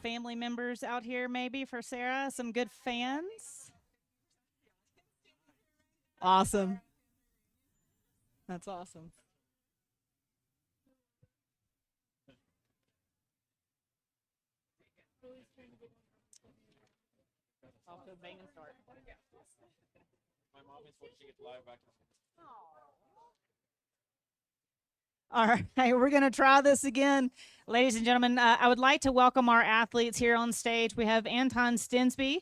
family members out here maybe for Sarah? Some good fans? Awesome. That's awesome. Off to a banging start. My mom is watching it live back. All right, we're going to try this again. Ladies and gentlemen, I would like to welcome our athletes here on stage. We have Anton Stensby.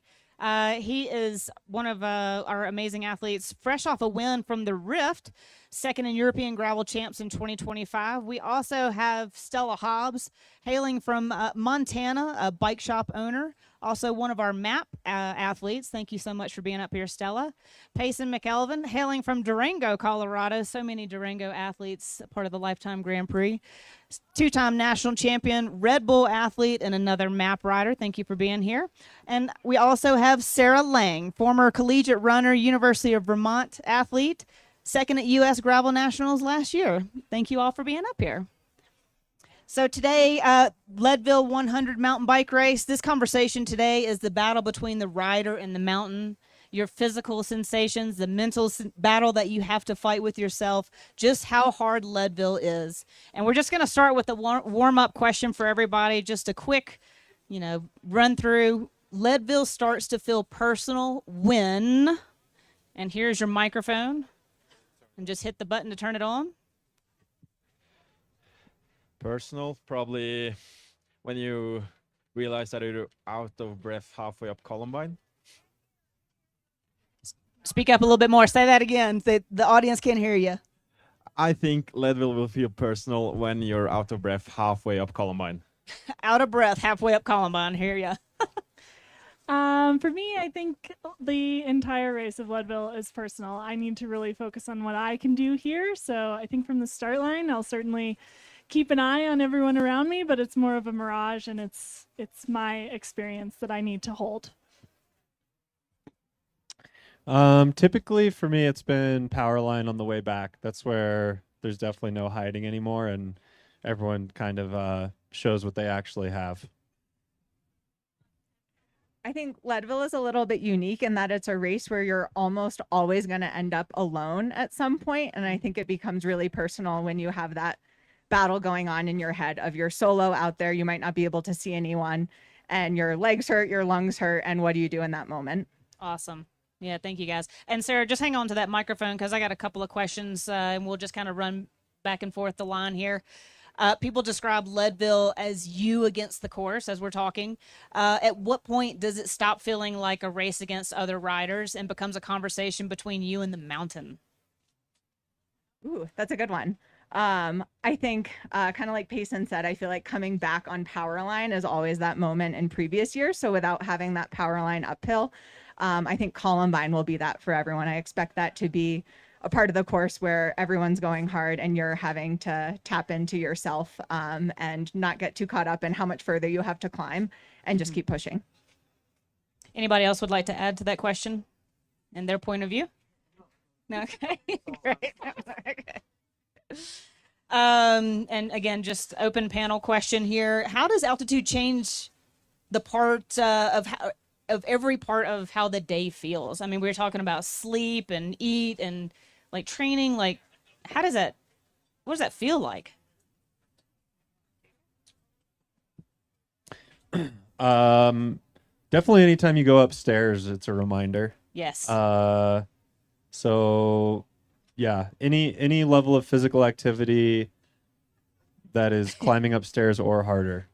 He is one of our amazing athletes, fresh off a win from the Rift, second in European Gravel Champs in 2025. We also have Stella Hobbs, hailing from Montana, a bike shop owner, also one of our MAAP athletes. Thank you so much for being up here, Stella. Payson McElveen, hailing from Durango, Colorado. So many Durango athletes, part of the Life Time Grand Prix. Two-time national champion, Red Bull athlete, and another MAAP rider. Thank you for being here. And we also have Sarah Lange, former collegiate runner, University of Vermont athlete, second at U.S. Gravel Nationals last year. Thank you all for being up here. So today, Leadville 100 mountain bike race. This conversation today is the battle between the rider and the mountain, your physical sensations, the mental battle that you have to fight with yourself, just how hard Leadville is. And we're just going to start with a warm-up question for everybody, just a quick, run through. Leadville starts to feel personal when, and here's your microphone, and just hit the button to turn it on. Personal, probably when you realize that you're out of breath halfway up Columbine. Speak up a little bit more. Say that again. The audience can't hear you. I think Leadville will feel personal when you're out of breath halfway up Columbine. Out of breath halfway up Columbine. Hear ya. For me, I think the entire race of Leadville is personal. I need to really focus on what I can do here. So I think from the start line, I'll certainly keep an eye on everyone around me, but it's more of a mirage, and it's my experience that I need to hold. Typically for me, it's been power line on the way back. That's where there's definitely no hiding anymore, and everyone kind of shows what they actually have. I think Leadville is a little bit unique in that it's a race where you're almost always going to end up alone at some point, and I think it becomes really personal when you have that battle going on in your head of your solo out there. You might not be able to see anyone, and your legs hurt, your lungs hurt, and what do you do in that moment? Awesome. Yeah, thank you guys. And Sarah, just hang on to that microphone because I got a couple of questions, and we'll just kind of run back and forth the line here. People describe Leadville as you against the course as we're talking. At what point does it stop feeling like a race against other riders and becomes a conversation between you and the mountain? Ooh, that's a good one. I think kind of like Payson said, I feel like coming back on power line is always that moment in previous years. So without having that power line uphill, I think Columbine will be that for everyone. I expect that to be a part of the course where everyone's going hard and you're having to tap into yourself and not get too caught up in how much further you have to climb and just keep pushing. Anybody else would like to add to that question and their point of view? No, okay, great. Okay. And again, just open panel question here. How does altitude change the part of every part of how the day feels? I mean, we were talking about sleep and eat and like training. Like, what does that feel like? Definitely anytime you go upstairs, it's a reminder. Yes. So yeah, any level of physical activity that is climbing upstairs or harder.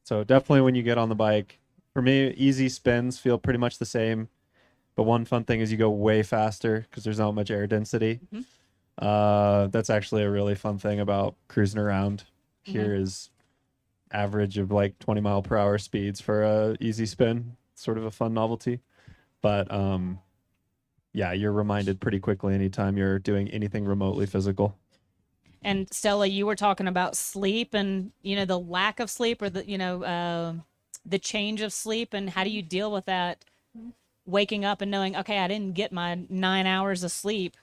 So definitely when you get on the bike, for me, easy spins feel pretty much the same. But one fun thing is you go way faster because there's not much air density. Mm-hmm. That's actually a really fun thing about cruising around. Here is average of like 20 mile per hour speeds for a easy spin. Sort of a fun novelty. But yeah, you're reminded pretty quickly anytime you're doing anything remotely physical. And Stella, you were talking about sleep and, the lack of sleep or the change of sleep, and how do you deal with that? Waking up and knowing, okay, I didn't get my 9 hours of sleep,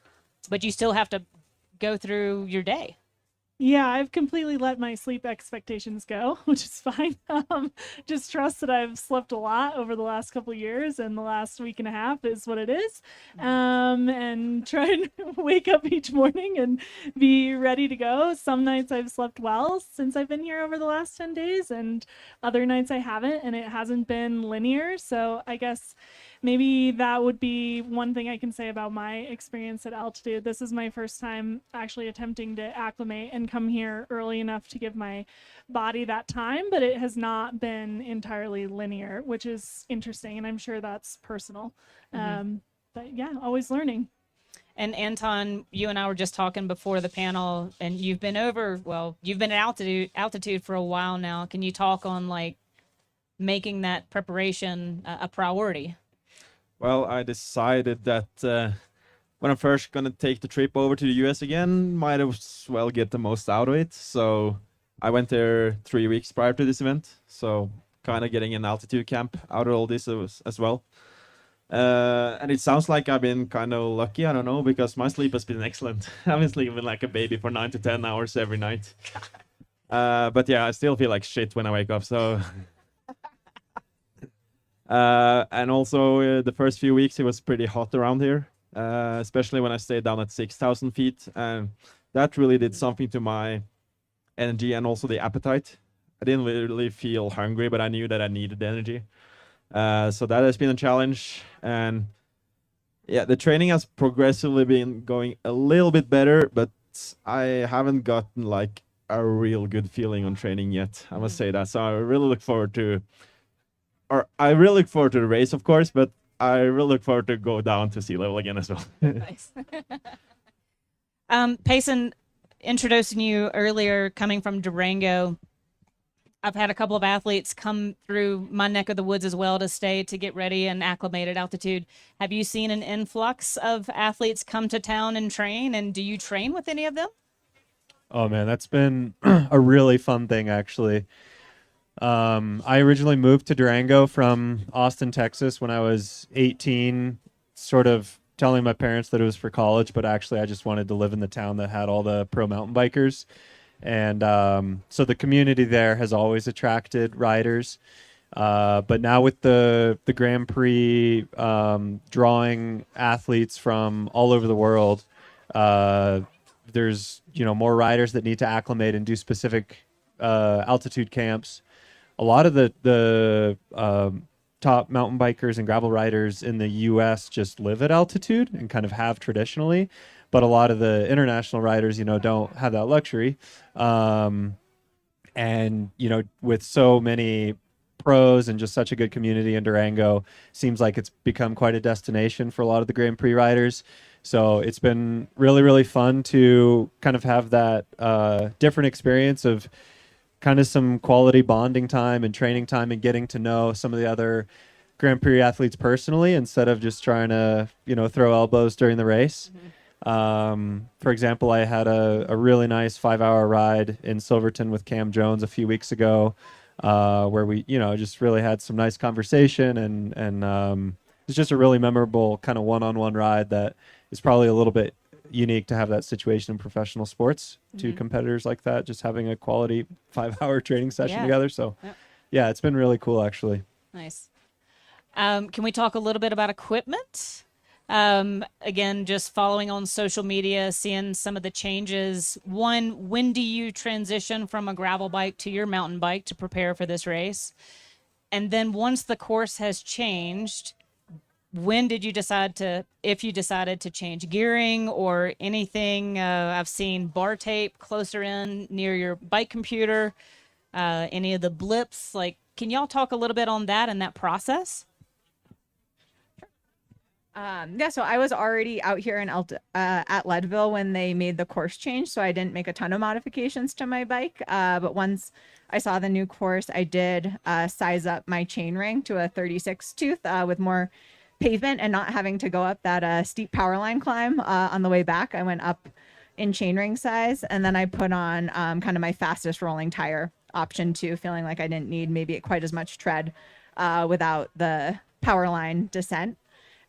but you still have to go through your day. Yeah, I've completely let my sleep expectations go, which is fine. Just trust that I've slept a lot over the last couple of years, and the last week and a half is what it is. And try and wake up each morning and be ready to go. Some nights I've slept well since I've been here over the last 10 days, and other nights I haven't, and it hasn't been linear. So I guess maybe that would be one thing I can say about my experience at altitude. This is my first time actually attempting to acclimate and come here early enough to give my body that time, but it has not been entirely linear, which is interesting, and I'm sure that's personal. But yeah, always learning. And Anton, you and I were just talking before the panel, and you've been at altitude for a while now. Can you talk on like making that preparation a priority? Well, I decided that when I'm first gonna take the trip over to the US again, might as well get the most out of it. So I went there 3 weeks prior to this event, so kind of getting an altitude camp out of all this as well. And it sounds like I've been kind of lucky, I don't know, because my sleep has been excellent. I've been sleeping like a baby for 9 to 10 hours every night. But yeah, I still feel like shit when I wake up, so... and also the first few weeks it was pretty hot around here, especially when I stayed down at 6,000 feet, and that really did something to my energy and also the appetite. I didn't really feel hungry, but I knew that I needed energy. So that has been a challenge, and yeah, the training has progressively been going a little bit better, but I haven't gotten like a real good feeling on training yet, I must say that. So I really look forward to the race, of course, but I really look forward to go down to sea level again as well. Nice. Payson, introducing you earlier, coming from Durango, I've had a couple of athletes come through my neck of the woods as well to get ready and acclimate at altitude. Have you seen an influx of athletes come to town and train, and do you train with any of them? Oh man, that's been a really fun thing, actually. I originally moved to Durango from Austin, Texas when I was 18, sort of telling my parents that it was for college, but actually I just wanted to live in the town that had all the pro mountain bikers. And so the community there has always attracted riders. But now with the Grand Prix drawing athletes from all over the world, there's more riders that need to acclimate and do specific altitude camps. A lot of the top mountain bikers and gravel riders in the U.S. just live at altitude and kind of have traditionally, but a lot of the international riders, don't have that luxury. And, with so many pros and just such a good community in Durango, seems like it's become quite a destination for a lot of the Grand Prix riders. So it's been really, really fun to kind of have that different experience of kind of some quality bonding time and training time and getting to know some of the other Grand Prix athletes personally instead of just trying to, throw elbows during the race. For example, I had a really nice 5-hour ride in Silverton with Cam Jones a few weeks ago, where we, just really had some nice conversation and it's just a really memorable kind of one-on-one ride that is probably a little bit unique to have that situation in professional sports. Two competitors like that, just having a quality 5-hour training session together. So yeah, it's been really cool, actually. Nice. Can we talk a little bit about equipment? Again, just following on social media, seeing some of the changes. One, when do you transition from a gravel bike to your mountain bike to prepare for this race? And then once the course has changed, when did you if you decided to change gearing or anything? I've seen bar tape closer in near your bike computer, any of the blips. Can y'all talk a little bit on that and that process? So I was already out here at Leadville when they made the course change, so I didn't make a ton of modifications to my bike. But once I saw the new course, I did size up my chain ring to a 36 tooth with more pavement and not having to go up that steep power line climb on the way back. I went up in chainring size, and then I put on kind of my fastest rolling tire option 2, feeling like I didn't need maybe quite as much tread without the power line descent.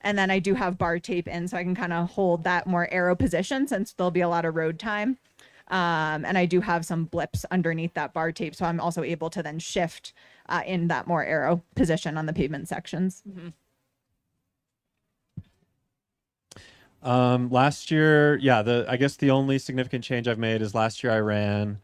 And then I do have bar tape in, so I can kind of hold that more aero position since there'll be a lot of road time And I do have some blips underneath that bar tape. So I'm also able to then shift in that more aero position on the pavement sections. Last year, I guess the only significant change I've made is last year I ran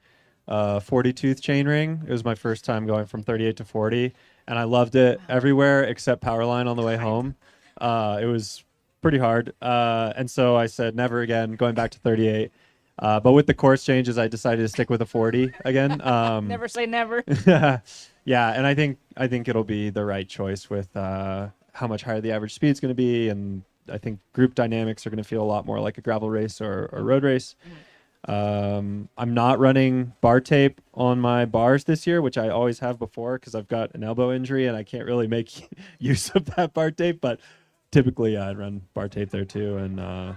40 tooth chainring. It was my first time going from 38 to 40, and I loved it everywhere except Powerline on the way home. It was pretty hard, and so I said never again, going back to 38. But with the course changes, I decided to stick with a 40 again. Never say never. Yeah, and I think it'll be the right choice with how much higher the average speed is going to be, and I think group dynamics are going to feel a lot more like a gravel race or road race. I'm not running bar tape on my bars this year, which I always have before because I've got an elbow injury and I can't really make use of that bar tape. But typically, I'd run bar tape there too. And I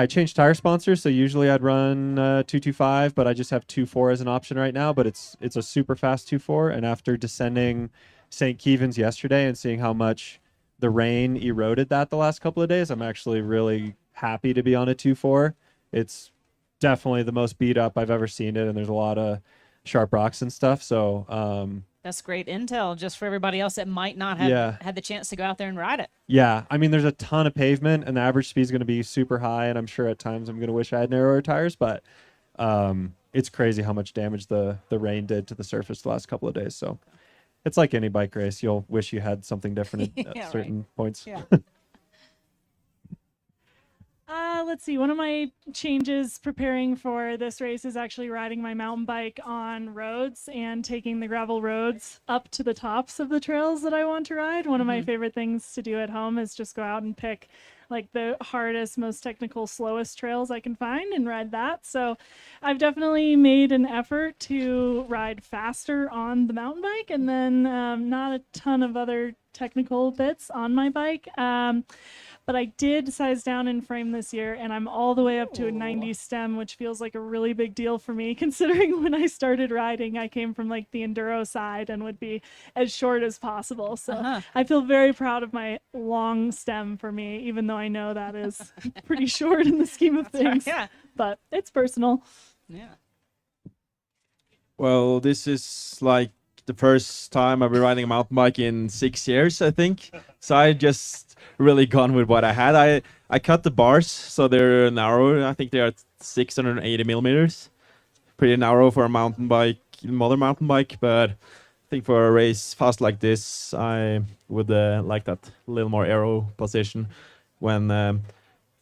changed tire sponsors. So usually I'd run 225, but I just have 2.4 as an option right now. But it's a super fast 2.4. And after descending St. Kevin's yesterday and seeing how much the rain eroded that the last couple of days, I'm actually really happy to be on a 2.4. It's definitely the most beat up I've ever seen it, and there's a lot of sharp rocks and stuff. So that's great intel just for everybody else that might not have had the chance to go out there and ride it. Yeah, I mean, there's a ton of pavement, and the average speed is going to be super high, and I'm sure at times I'm going to wish I had narrower tires, but it's crazy how much damage the rain did to the surface the last couple of days. So it's like any bike race. You'll wish you had something different at certain points. Yeah. Let's see. One of my changes preparing for this race is actually riding my mountain bike on roads and taking the gravel roads up to the tops of the trails that I want to ride. One of my favorite things to do at home is just go out and pick like the hardest, most technical, slowest trails I can find and ride that. So I've definitely made an effort to ride faster on the mountain bike, and then not a ton of other technical bits on my bike. But I did size down in frame this year, and I'm all the way up to a 90 stem, which feels like a really big deal for me, considering when I started riding, I came from like the enduro side and would be as short as possible. So I feel very proud of my long stem for me, even though I know that is pretty short in the scheme of things. Right, yeah. But it's personal. Yeah. Well, this is like the first time I've been riding a mountain bike in 6 years, I think. So I just really gone with what I had. I cut the bars so they're narrow. I think they are 680 millimeters. Pretty narrow for a mountain bike, modern mountain bike, but I think for a race fast like this, I would like that little more aero position when in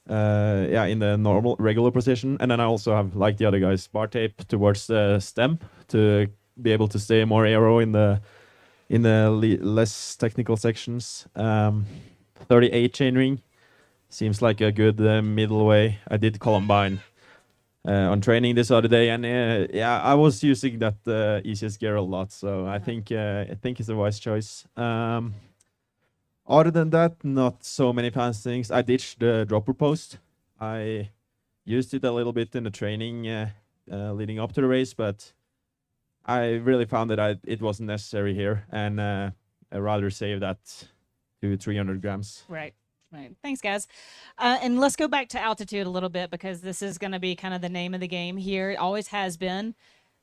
the normal regular position. And then I also have, like the other guys, bar tape towards the stem to be able to stay more aero in the less technical sections. 38 chainring seems like a good middle way. I did Columbine on training this other day, and I was using that easiest gear a lot. So I think it's a wise choice. Other than that, not so many fancy things. I ditched the dropper post. I used it a little bit in the training leading up to the race, but I really found that it wasn't necessary here, and I'd rather save that to 300 grams. Right. Thanks, guys. And let's go back to altitude a little bit, because this is going to be kind of the name of the game here. It always has been.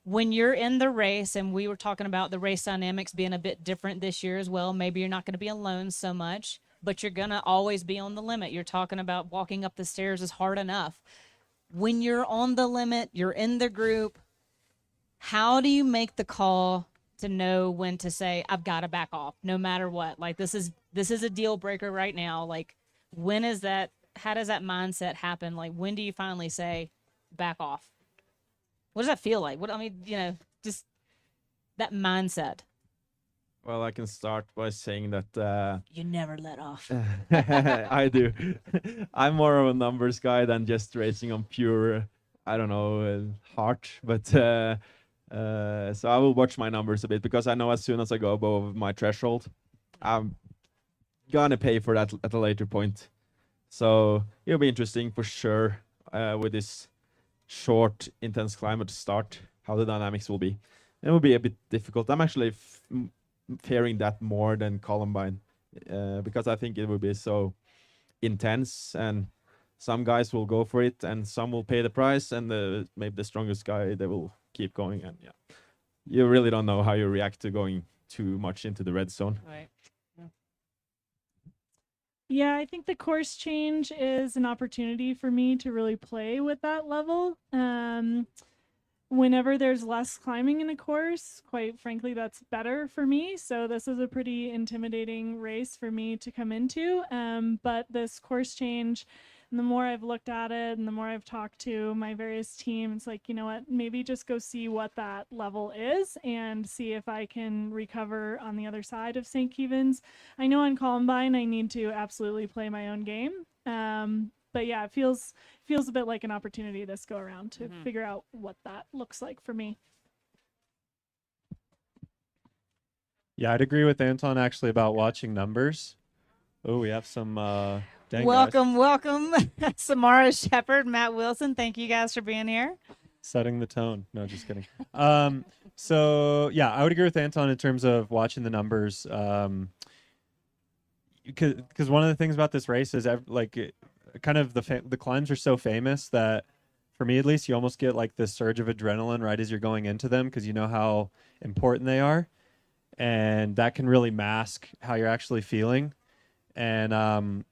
When you're in the race, and we were talking about the race dynamics being a bit different this year as well, maybe you're not going to be alone so much, but you're going to always be on the limit. You're talking about walking up the stairs is hard enough. When you're on the limit, you're in the group, how do you make the call to know when to say, I've got to back off no matter what? Like, this is a deal breaker right now. Like, when is that? How does that mindset happen? Like, when do you finally say back off? What does that feel like? Just that mindset. Well, I can start by saying that You never let off. I do. I'm more of a numbers guy than just racing on pure, heart. But so I will watch my numbers a bit, because I know as soon as I go above my threshold, I'm gonna pay for that at a later point. So it'll be interesting for sure with this short, intense climb at the start, how the dynamics will be. It will be a bit difficult. I'm actually fearing that more than Columbine, because I think it will be so intense, and some guys will go for it and some will pay the price, and maybe the strongest guy, they will keep going. And yeah, you really don't know how you react to going too much into the red zone. Right. Yeah, I think the course change is an opportunity for me to really play with that level. Whenever there's less climbing in a course, quite frankly, that's better for me. So this is a pretty intimidating race for me to come into. But this course change, and the more I've looked at it and the more I've talked to my various teams, like, you know what, maybe just go see what that level is and see if I can recover on the other side of St. Kevin's. I know on Columbine I need to absolutely play my own game. But yeah, it feels a bit like an opportunity this go around to figure out what that looks like for me. Yeah, I'd agree with Anton actually about watching numbers. Oh, we have some dang Welcome, welcome, Samara Sheppard, Matt Wilson. Thank you guys for being here. setting the tone. No, just kidding. So yeah, I would agree with Anton in terms of watching the numbers. Because one of the things about this race is kind of the climbs are so famous that, for me at least, you almost get like this surge of adrenaline right as you're going into them because you know how important they are, and that can really mask how you're actually feeling. And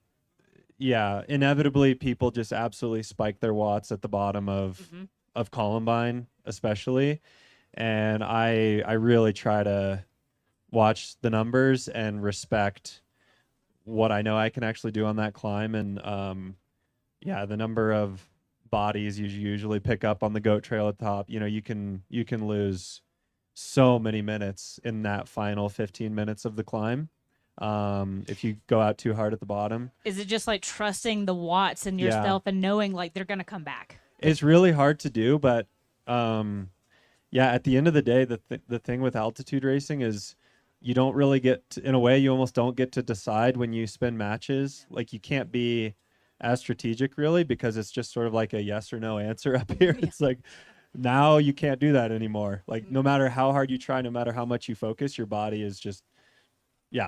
yeah, inevitably people just absolutely spike their watts at the bottom of Columbine, especially. And I really try to watch the numbers and respect what I know I can actually do on that climb. And yeah, the number of bodies you usually pick up on the goat trail at the top, you know, you can lose so many minutes in that final 15 minutes of the climb if you go out too hard at the bottom. Is it just like trusting the watts in yourself and knowing like they're going to come back? It's really hard to do, but yeah, at the end of the day, the thing with altitude racing is you don't really get to, in a way, you almost don't get to decide when you spin matches. Like, you can't be as strategic really, because it's just sort of like a yes or no answer up here. It's like, now you can't do that anymore. Like, no matter how hard you try, no matter how much you focus, your body is just,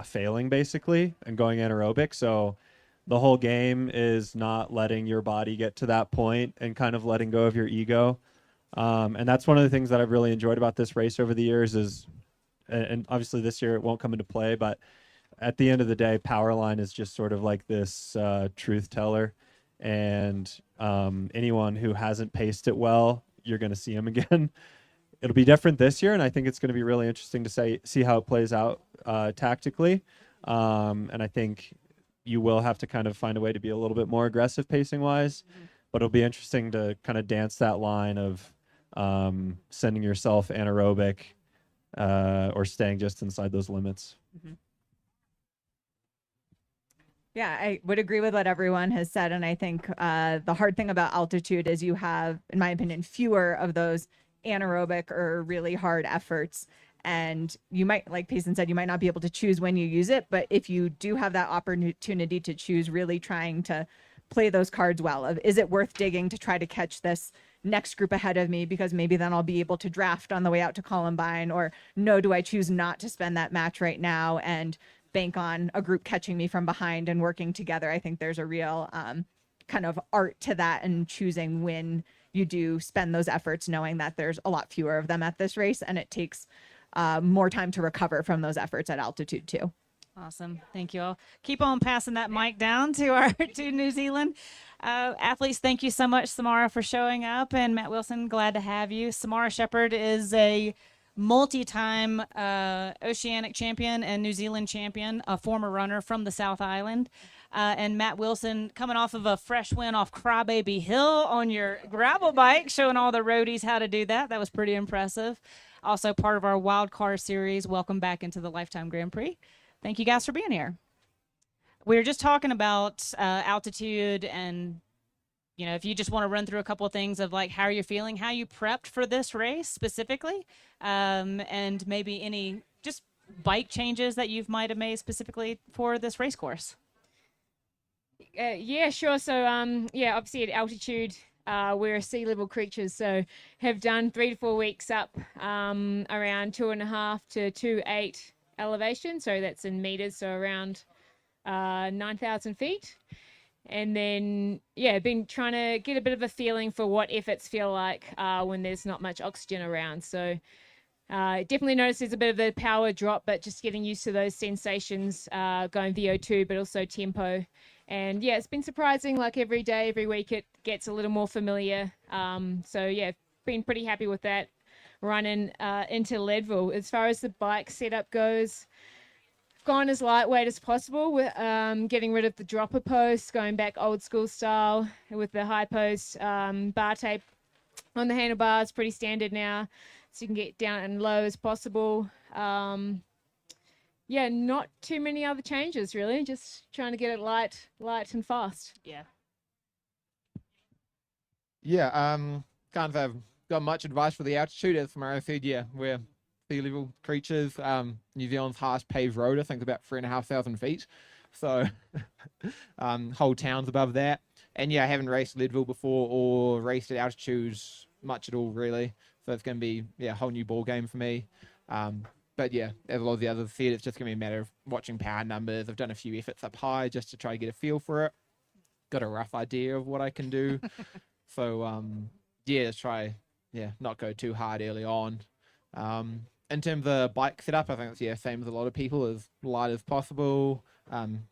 failing basically and going anaerobic. So the whole game is not letting your body get to that point and kind of letting go of your ego. And that's one of the things that I've really enjoyed about this race over the years is, and obviously this year it won't come into play, but at the end of the day, Powerline is just sort of like this truth teller. And anyone who hasn't paced it well, you're going to see them again. It'll be different this year, and I think it's going to be really interesting to see how it plays out tactically. And I think you will have to kind of find a way to be a little bit more aggressive pacing-wise, but it'll be interesting to kind of dance that line of sending yourself anaerobic or staying just inside those limits. Yeah, I would agree with what everyone has said. And I think the hard thing about altitude is you have, in my opinion, fewer of those anaerobic or really hard efforts. And you might, like Payson said, you might not be able to choose when you use it. But if you do have that opportunity to choose, really trying to play those cards well of, is it worth digging to try to catch this next group ahead of me, because maybe then I'll be able to draft on the way out to Columbine, or no, do I choose not to spend that match right now and bank on a group catching me from behind and working together. I think there's a real kind of art to that, and choosing when you do spend those efforts, knowing that there's a lot fewer of them at this race, and it takes more time to recover from those efforts at altitude too. Awesome. Thank you all. Keep on passing that mic down to our to New Zealand athletes. Thank you so much, Samara, for showing up, and Matt Wilson, glad to have you. Samara Sheppard is a multi-time Oceanic champion and New Zealand champion, a former runner from the South Island. And Matt Wilson, coming off of a fresh win off Crybaby Hill on your gravel bike, showing all the roadies how to do that. That was pretty impressive. Also part of our Wild Card series. Welcome back into the Lifetime Grand Prix. Thank you guys for being here. We were just talking about altitude, and you know, if you just want to run through a couple of things of like how you're feeling, how you prepped for this race specifically, and maybe any just bike changes that you might have made specifically for this race course. Yeah, sure. So, yeah, obviously at altitude, we're sea level creatures, so have done 3 to 4 weeks up around 2.5 to 2.8 elevation. So that's in meters, so around 9,000 feet. And then, been trying to get a bit of a feeling for what efforts feel like when there's not much oxygen around. So definitely noticed there's a bit of a power drop, but just getting used to those sensations going VO2, but also tempo. And it's been surprising, like every day, every week, it gets a little more familiar. Been pretty happy with that running into Leadville. As far as the bike setup goes, gone as lightweight as possible with getting rid of the dropper post, going back old school style with the high post bar tape on the handlebars, pretty standard now, so you can get down and low as possible. Not too many other changes really, just trying to get it light and fast. Can't have got much advice for the altitude. As Samara said, we're sea level creatures. New Zealand's highest paved road, I think, is about 3,500 feet. So whole town's above that. And I haven't raced Leadville before or raced at altitudes much at all, really. So it's going to be a whole new ball game for me. But as a lot of the others said, it's just going to be a matter of watching power numbers. I've done a few efforts up high just to try to get a feel for it. Got a rough idea of what I can do. So just try not go too hard early on. In terms of bike setup, I think it's same as a lot of people, as light as possible.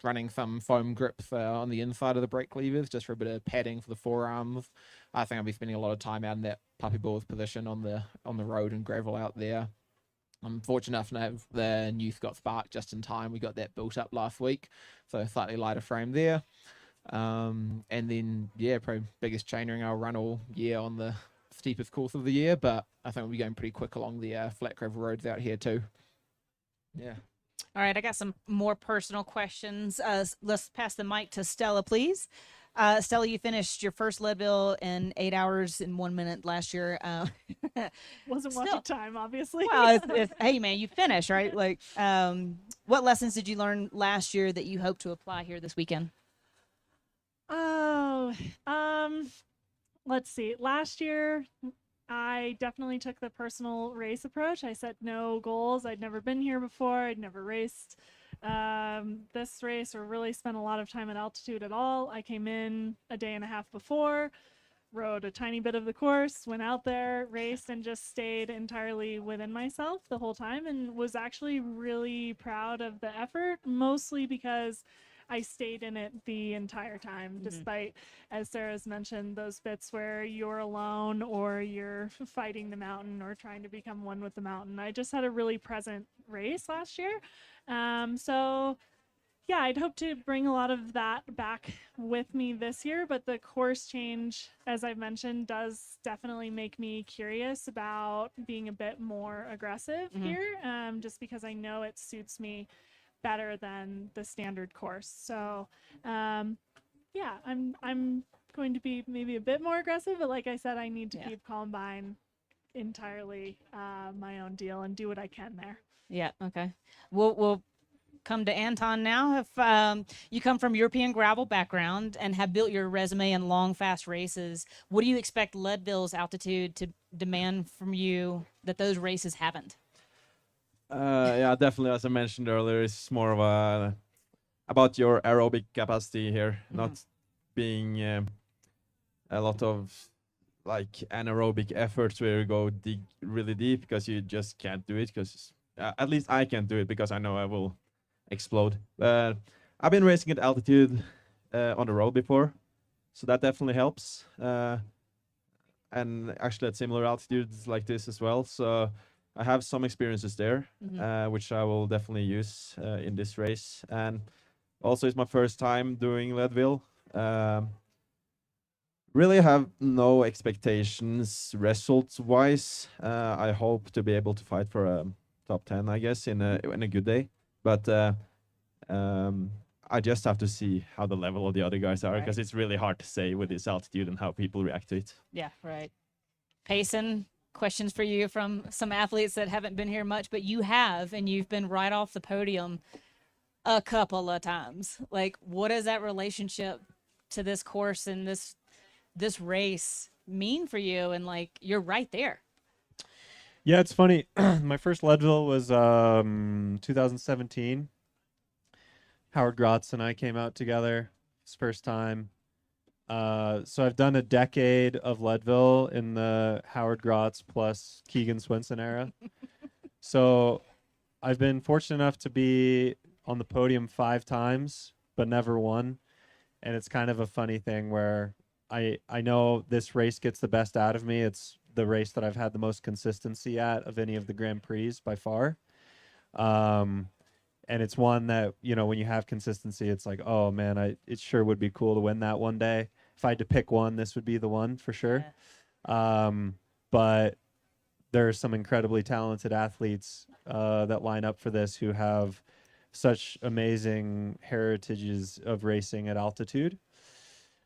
Running some foam grips on the inside of the brake levers just for a bit of padding for the forearms. I think I'll be spending a lot of time out in that puppy balls position on the road and gravel out there. I'm fortunate enough to have the new Scott Spark just in time. We got that built up last week, so slightly lighter frame there. And then probably biggest chainring I'll run all year on the steepest course of the year, but I think we'll be going pretty quick along the flat gravel roads out here too. All right, I got some more personal questions. Let's pass the mic to Stella, please. Stella, you finished your first Leadville in 8 hours and 1 minute last year. Wasn't watching time, obviously. Well, hey, man, you finished, right? Like, what lessons did you learn last year that you hope to apply here this weekend? Let's see. Last year, I definitely took the personal race approach. I set no goals. I'd never been here before. I'd never raced this race or really spent a lot of time at altitude at all. I came in a day and a half before, rode a tiny bit of the course, went out there, raced, and just stayed entirely within myself the whole time, and was actually really proud of the effort, mostly because I stayed in it the entire time, despite, as Sarah's mentioned, those bits where you're alone or you're fighting the mountain or trying to become one with the mountain. I just had a really present race last year. I'd hope to bring a lot of that back with me this year, but the course change, as I've mentioned, does definitely make me curious about being a bit more aggressive here, just because I know it suits me better than the standard course. So I'm going to be maybe a bit more aggressive, but like I said, I need to keep Columbine entirely my own deal and do what I can there. Okay. We'll come to Anton now. If you come from European gravel background and have built your resume in long, fast races, what do you expect Leadville's altitude to demand from you that those races haven't? Definitely. As I mentioned earlier, it's more of about your aerobic capacity here, not being a lot of like anaerobic efforts where you go dig really deep because you just can't do it. Because at least I can't do it because I know I will explode. But I've been racing at altitude on the road before, so that definitely helps. And actually at similar altitudes like this as well. So I have some experiences there, which I will definitely use in this race. And also, it's my first time doing Leadville. Really have no expectations results-wise. I hope to be able to fight for a top 10, I guess, in a good day. But I just have to see how the level of the other guys are, because it's really hard to say with this altitude and how people react to it. Yeah, right. Payson, questions for you from some athletes that haven't been here much, but you have, and you've been right off the podium a couple of times. Like, what does that relationship to this course and this race mean for you? And like, you're right there. Yeah, it's funny. My first Leadville was 2017. Howard Grotz and I came out together, It's first time. So I've done a decade of Leadville in the Howard Grotz plus Keegan Swinson era. So I've been fortunate enough to be on the podium 5 times, but never won. And it's kind of a funny thing where I know this race gets the best out of me. It's the race that I've had the most consistency at of any of the Grand Prix by far. And it's one that, you know, when you have consistency, it's like, oh man, it sure would be cool to win that one day. If I had to pick one, this would be the one for sure. Yeah. But there are some incredibly talented athletes that line up for this who have such amazing heritages of racing at altitude.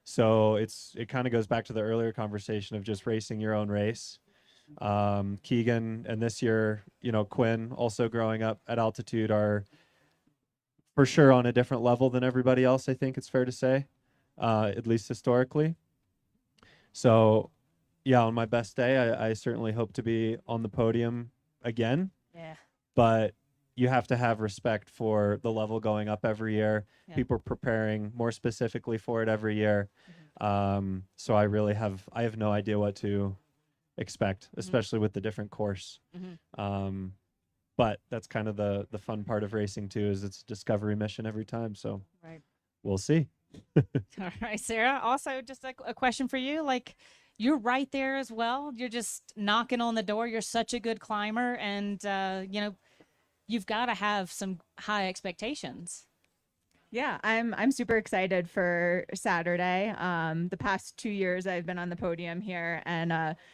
So it kind of goes back to the earlier conversation of just racing your own race. Keegan and this year, you know, Quinn also growing up at altitude are for sure on a different level than everybody else, I think it's fair to say, at least historically. So yeah, on my best day, I certainly hope to be on the podium again. Yeah. But you have to have respect for the level going up every year. Yeah. People are preparing more specifically for it every year. Mm-hmm. So I have no idea what to expect, especially with the different course. Mm-hmm. But that's kind of the fun part of racing too, is it's a discovery mission every time. So we'll see. All right, Sarah. Also, just a question for you. Like, you're right there as well. You're just knocking on the door. You're such a good climber, and you know, you've got to have some high expectations. Yeah, I'm super excited for Saturday. The past 2 years I've been on the podium here, and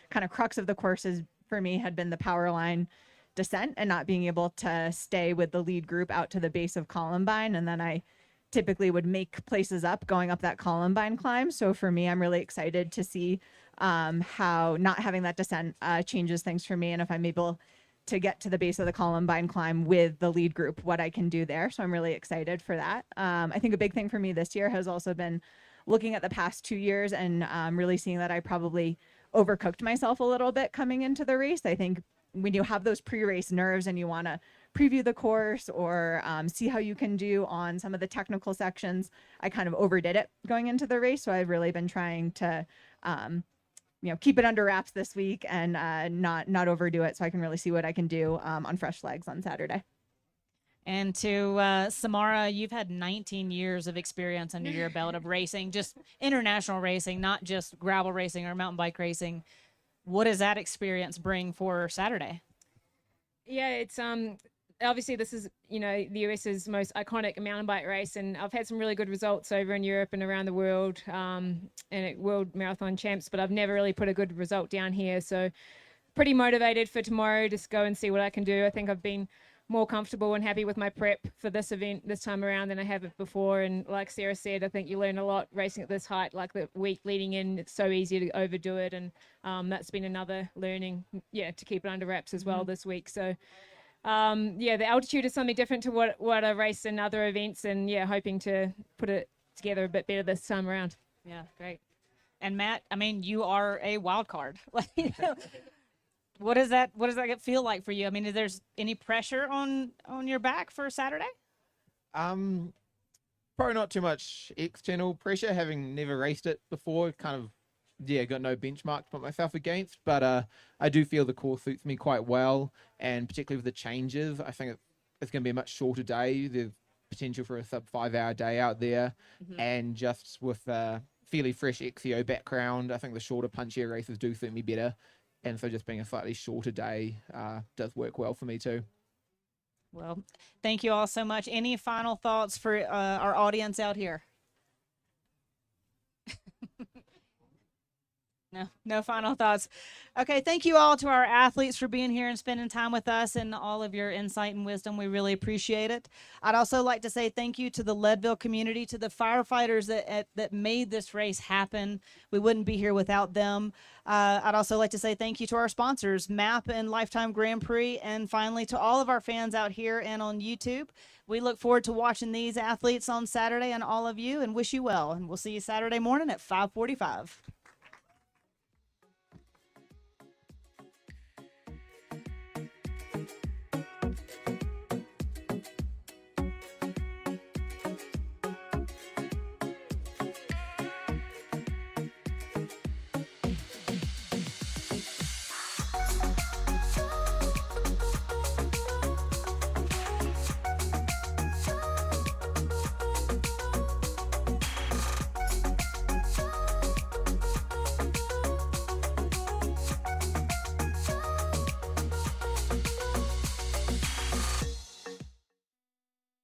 kind of crux of the courses for me had been the power line descent and not being able to stay with the lead group out to the base of Columbine. And then I typically would make places up going up that Columbine climb. So for me, I'm really excited to see how not having that descent changes things for me. And if I'm able to get to the base of the Columbine climb with the lead group, what I can do there. So I'm really excited for that. I think a big thing for me this year has also been looking at the past 2 years and really seeing that I probably overcooked myself a little bit coming into the race. I think when you have those pre-race nerves and you want to preview the course or see how you can do on some of the technical sections, I kind of overdid it going into the race. So I've really been trying to keep it under wraps this week and not overdo it, so I can really see what I can do on fresh legs on Saturday. And to Samara, you've had 19 years of experience under your belt of racing, just international racing, not just gravel racing or mountain bike racing. What does that experience bring for Saturday? Yeah, it's obviously this is, you know, the US's most iconic mountain bike race, and I've had some really good results over in Europe and around the world and at World Marathon Champs, but I've never really put a good result down here. So pretty motivated for tomorrow, just go and see what I can do. I think I've been more comfortable and happy with my prep for this event this time around than I have it before. And like Sarah said, I think you learn a lot racing at this height. Like the week leading in, it's so easy to overdo it, and that's been another learning, to keep it under wraps as well this week. So the altitude is something different to what I race in other events, and hoping to put it together a bit better this time around. Yeah, great. And Matt, I mean, you are a wild card. What does that feel like for you? I mean, is there any pressure on your back for Saturday? Probably not too much external pressure, having never raced it before. Kind of, got no benchmark to put myself against. But I do feel the course suits me quite well, and particularly with the changes, I think it's going to be a much shorter day. There's potential for a sub 5 hour day out there, and just with a fairly fresh XCO background, I think the shorter, punchier races do suit me better. And so just being a slightly shorter day does work well for me too. Well, thank you all so much. Any final thoughts for our audience out here? No final thoughts. Okay, thank you all to our athletes for being here and spending time with us and all of your insight and wisdom. We really appreciate it. I'd also like to say thank you to the Leadville community, to the firefighters that made this race happen. We wouldn't be here without them. I'd also like to say thank you to our sponsors, MAAP and Life Time Grand Prix, and finally to all of our fans out here and on YouTube. We look forward to watching these athletes on Saturday and all of you, and wish you well. And we'll see you Saturday morning at 5:45.